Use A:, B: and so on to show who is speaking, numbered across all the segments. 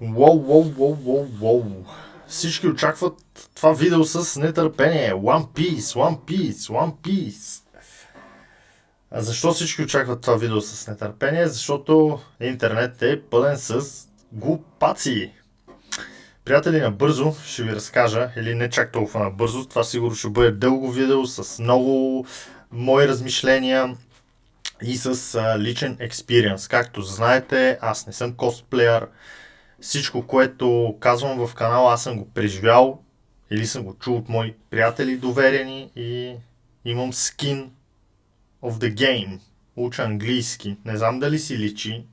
A: Воу. Всички очакват това видео с нетърпение. One Piece. А защо всички очакват това видео с нетърпение? Защото интернет е пълен с глупаци. Приятели, набързо ще ви разкажа, или не чак толкова набързо, това сигурно ще бъде дълго видео с много мои размишления и с личен експириенс. Както знаете, аз не съм косплеер. Всичко, което казвам в канала, аз съм го преживял или съм го чул от мои приятели доверени и имам skin of the game. Уча английски. Не знам дали си личи.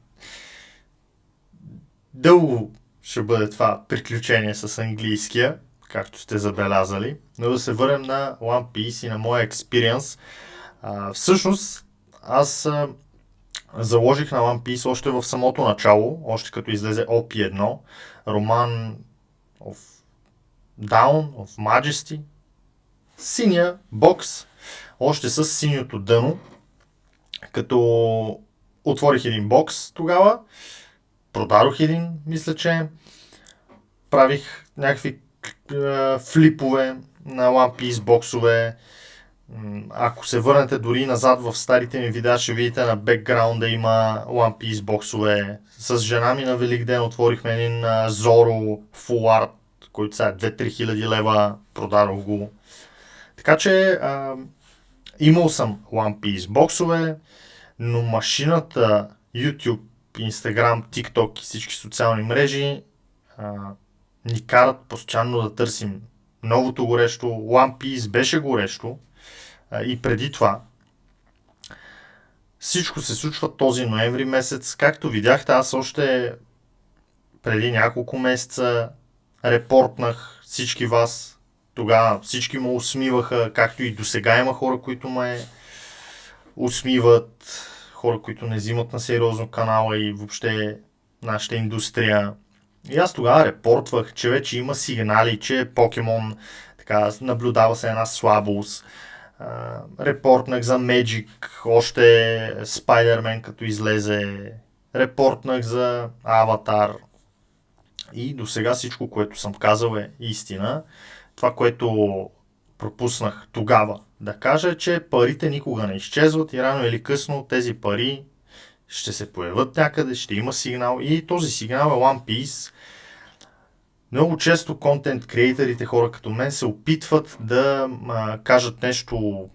A: Дълго ще бъде това приключение с английския, както сте забелязали. Но да се върнем на One Piece и на моя експириенс. Всъщност, аз заложих на One Piece още в самото начало, още като излезе OP1, роман of Down, of Majesty, синия бокс, още с синьото дъно, като отворих един бокс тогава, продадох един, мисля, че правих някакви флипове на One Piece боксове. Ако се върнете дори назад в старите ми видеа, ще видите на бекграунда има One Piece боксове. С жена ми на Великден отворихме един Zoro Full Art, който сега е 2-3 хиляди лева, продадох го. Така че имал съм One Piece боксове, но машината YouTube, Instagram, TikTok и всички социални мрежи ни карат постоянно да търсим новото горещо. One Piece беше горещо и преди това. Всичко се случва този ноември месец. Както видяхте, аз още преди няколко месеца репортнах всички вас. Тогава всички ме усмиваха, както и досега има хора, които ме усмиват, хора, които не взимат на сериозно канала и въобще нашата индустрия. И аз тогава репортвах, че вече има сигнали, че Покемон така наблюдава се една слабост. Репортнах за Magic, още Spider-Man като излезе. Репортнах за Аватар. И до сега всичко, което съм казал е истина. Това, което пропуснах тогава да кажа е, че парите никога не изчезват и рано или късно тези пари ще се появят някъде, ще има сигнал и този сигнал е One Piece. Много често контент креаторите, хора като мен, се опитват да кажат нещо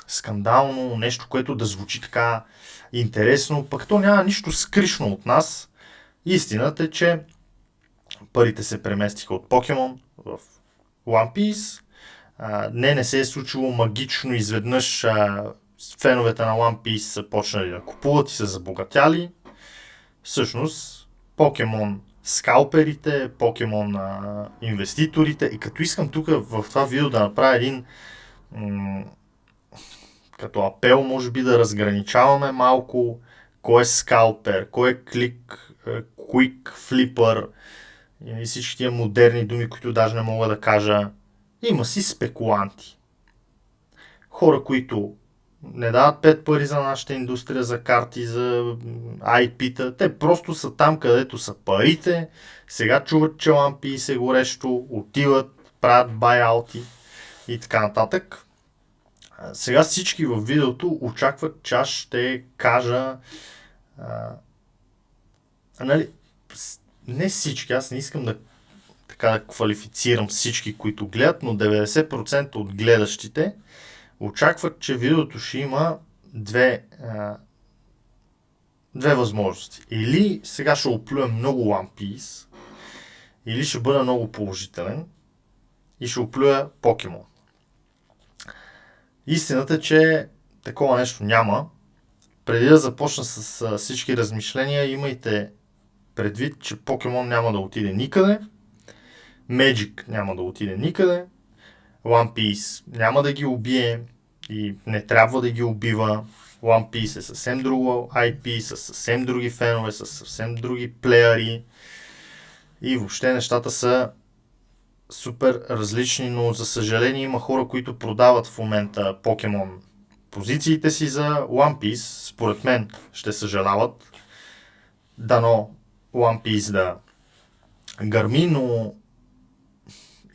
A: скандално, нещо, което да звучи така интересно, пък то няма нищо скришно от нас. Истината е, че парите се преместиха от Покемон в One Piece. Не се е случило магично изведнъж. Феновете на One Piece са почнали да купуват и са забогатяли. Всъщност, Покемон скалперите, Покемон инвеститорите. И като искам тук в това видео да направя един като апел, може би да разграничаваме малко кой е скалпер, кой е quick flipper и всички тия модерни думи, които даже не мога да кажа. Има си спекуланти. Хора, които не дават 5 пари за нашата индустрия, за карти, за IP-та. Те просто са там, където са парите. Сега чуват, че One Piece е горещо, отиват, правят buyout и така нататък. Сега всички в видеото очакват, че аз ще кажа не всички, аз не искам да квалифицирам всички, които гледат, но 90% от гледащите очакват, че видеото ще има две възможности. Или сега ще оплюя много One Piece, или ще бъда много положителен и ще оплюя Покемон. Истината е, че такова нещо няма. Преди да започна с всички размишления, имайте предвид, че Покемон няма да отиде никъде, Magic няма да отиде никъде, One Piece няма да ги убие и не трябва да ги убива. One Piece е съвсем друго IP, с съвсем други фенове, с съвсем други плеяри и въобще нещата са супер различни, но за съжаление има хора, които продават в момента Покемон позициите си за One Piece. Според мен ще съжаляват. Дано One Piece да гърми, но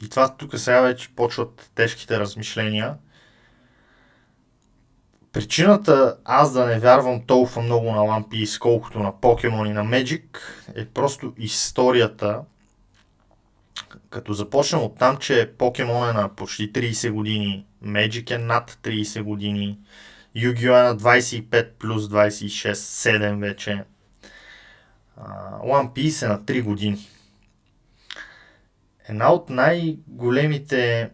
A: и това тук сега вече почват тежките размишления. Причината аз да не вярвам толкова много на One Piece, колкото на Pokemon и на Magic, е просто историята. Като започнем от там, че Pokemon е на почти 30 години, Magic е над 30 години, Yu-Gi-Oh е на 25 плюс 26, 7 вече. One Piece е на 3 години. Една от най-големите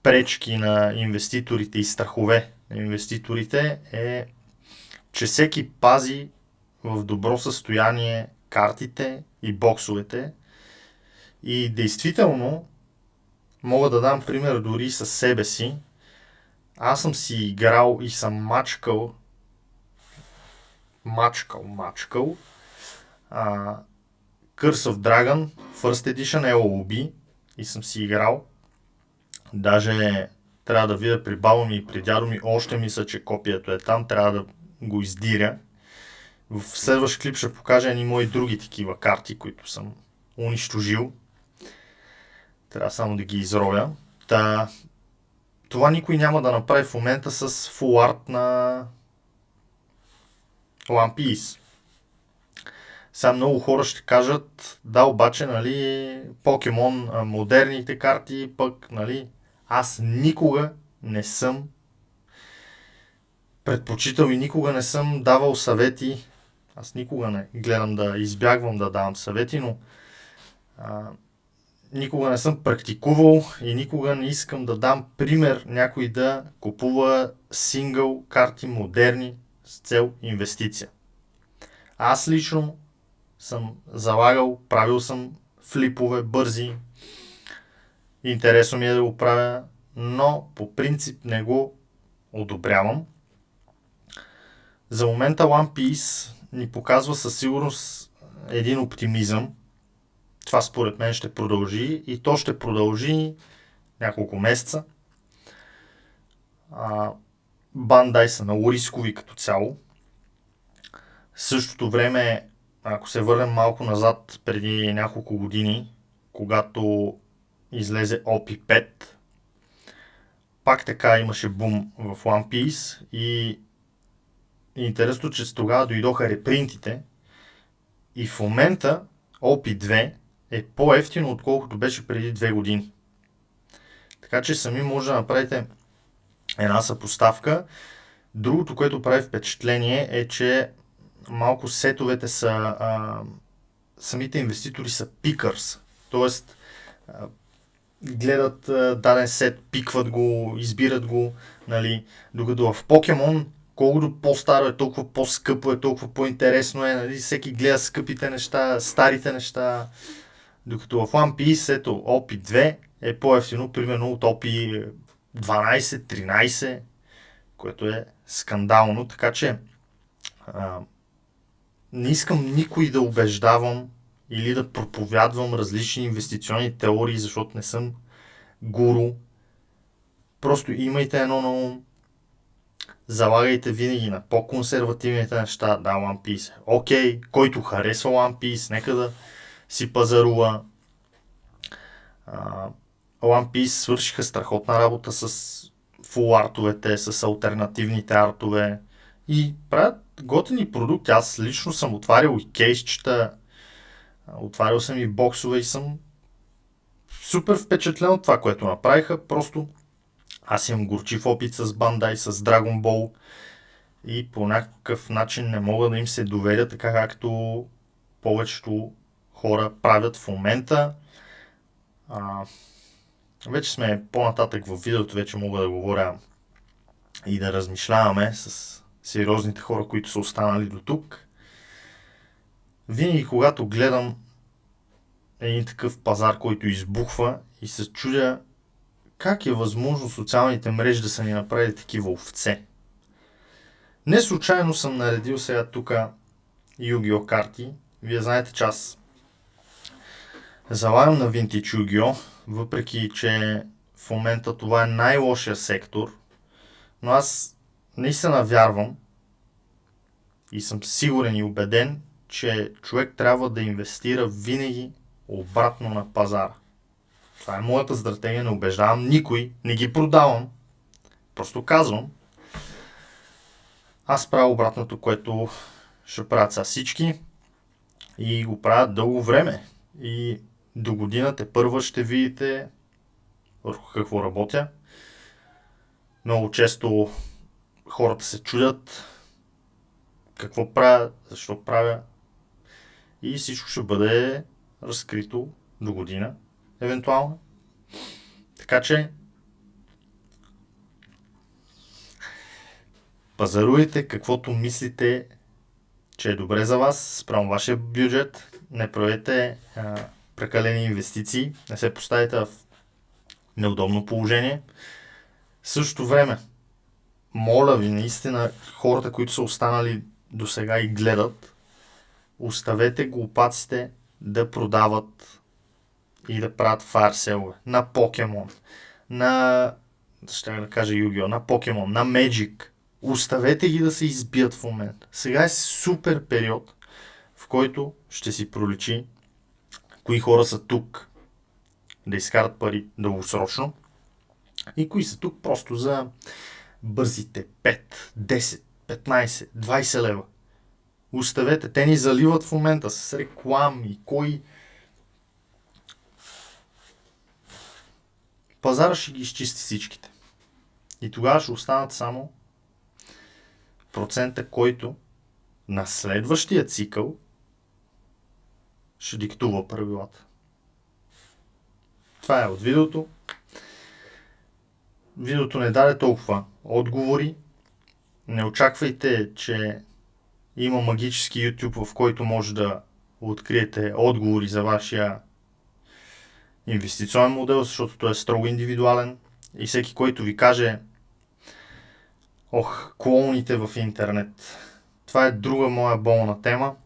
A: пречки на инвеститорите и страхове на инвеститорите е, че всеки пази в добро състояние картите и боксовете. И действително, мога да дам пример дори със себе си. Аз съм си играл и съм мачкал Curse of Dragon First Edition LOB и съм си играл. Даже трябва да видя при баба ми и при дядо ми, още мисля, че копието е там, трябва да го издиря. В следващ клип ще покажа едни мои други такива карти, които съм унищожил. Трябва само да ги изроя. Това никой няма да направи в момента с Full Art на One Piece. Сега много хора ще кажат, да, обаче, нали, Pokemon, модерните карти, пък, нали, аз никога не съм предпочитал и никога не съм давал съвети. Аз никога не гледам да избягвам да давам съвети, но никога не съм практикувал и никога не искам да дам пример някой да купува сингъл карти модерни с цел инвестиция. Аз лично съм залагал, правил съм флипове бързи. Интересно ми е да го правя, но по принцип не го одобрявам. За момента One Piece ни показва със сигурност един оптимизъм. Това според мен ще продължи и то ще продължи няколко месеца. Бандай са много рискови като цяло. В същото време, ако се върнем малко назад преди няколко години, когато излезе OP5, пак така имаше бум в One Piece и интересно, че с тогава дойдоха репринтите и в момента OP2 е по-евтино, отколкото беше преди 2 години. Така че сами може да направите една съпоставка. Другото, което прави впечатление е, че малко сетовете са, самите инвеститори са пикърс. Тоест, гледат даден сет, пикват го, избират го, нали. Докато в Pokemon, колкото по-старо е, толкова по-скъпо е, толкова по-интересно е, нали. Всеки гледа скъпите неща, старите неща. Докато в One Piece, ето, OP2 е по-ефтино, примерно от OP 12-13, което е скандално, така че не искам никой да убеждавам или да проповядвам различни инвестиционни теории, защото не съм гуру. Просто имайте едно на ум. Залагайте винаги на по-консервативните неща. Да, One Piece. Окей, който харесва One Piece, нека да си пазарува. One Piece свършиха страхотна работа с фул артовете, с алтернативните артове и правят готини продукти. Аз лично съм отварял и кейсчета, отварял съм и боксове и съм супер впечатлен от това, което направиха. Просто аз имам горчив опит с Бандай, с Dragon Ball и по някакъв начин не мога да им се доверя, така както повечето хора правят в момента. Вече сме по-нататък в видеото, вече мога да говоря и да размишляваме с сериозните хора, които са останали до тук. Винаги когато гледам един такъв пазар, който избухва и се чудя как е възможно социалните мрежи да са ни направили такива овце. Не случайно съм наредил сега тук Yu-Gi-Oh карти. Вие знаете, че аз залагам на Vintage Yu-Gi-Oh, въпреки че в момента това е най-лошия сектор, но аз наистина вярвам и съм сигурен и убеден, че човек трябва да инвестира винаги обратно на пазара. Това е моята стратегия, не убеждавам никой, не ги продавам, просто казвам. Аз правя обратното, което ще правят са всички и го правят дълго време. И до годината първа ще видите върху какво работя. Много често хората се чудят какво правя, защо правя и всичко ще бъде разкрито до година, евентуално. Така че пазаруйте каквото мислите, че е добре за вас, спрямо вашия бюджет. Не правете прекалени инвестиции, не се поставите в неудобно положение. В същото време, моля ви, наистина, хората, които са останали до сега и гледат, оставете глупаците да продават и да правят фарселове на Покемон, на, ще да кажа Yu-Gi-Oh, на Покемон, на Magic. Оставете ги да се избият в момента. Сега е супер период, в който ще си проличи кои хора са тук да изкарат пари дългосрочно и кои са тук просто за бързите 5, 10, 15, 20 лева. Оставете, те ни заливат в момента с реклами, кой... Пазара ще ги изчисти всичките. И тогава ще останат само процента, който на следващия цикъл ще диктува правилата. Това е от видеото. Видеото не даде толкова отговори. Не очаквайте, че има магически YouTube, в който може да откриете отговори за вашия инвестиционен модел, защото той е строго индивидуален и всеки, който ви каже клоуните в интернет. Това е друга моя болна тема.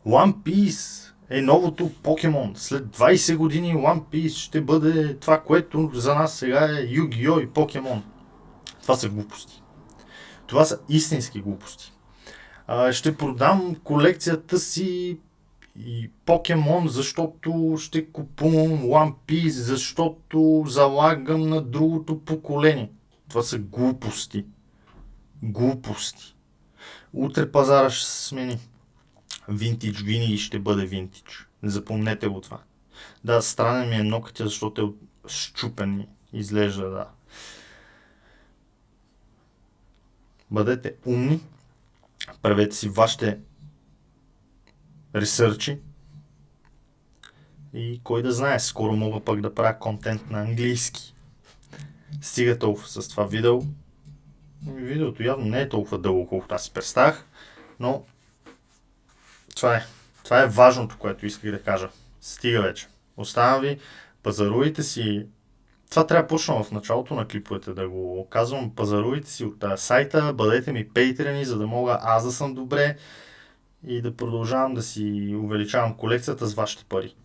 A: One Piece е новото Покемон. След 20 години One Piece ще бъде това, което за нас сега е Yu-Gi-Oh и Покемон. Това са глупости. Това са истински глупости. Ще продам колекцията си и Покемон, защото ще купувам One Piece, защото залагам на другото поколение. Това са глупости. Глупости. Утре пазара ще се смени. Винтидж винаги ще бъде винтидж. Запомнете го това. Да, странен ми е ногтя, защото е щупен ми. Изглежда, да. Бъдете умни. Правете си вашите ресърчи. И кой да знае, скоро мога пък да правя контент на английски. Стига толкова с това видео. Видеото явно не е толкова дълго, колкото аз си представях, но това е важното, което исках да кажа. Стига вече. Оставям ви, пазаруйте си. Това трябва да почна в началото на клиповете да го казвам. Пазаруйте си от сайта, бъдете ми пейтрени, за да мога аз да съм добре и да продължавам да си увеличавам колекцията с вашите пари.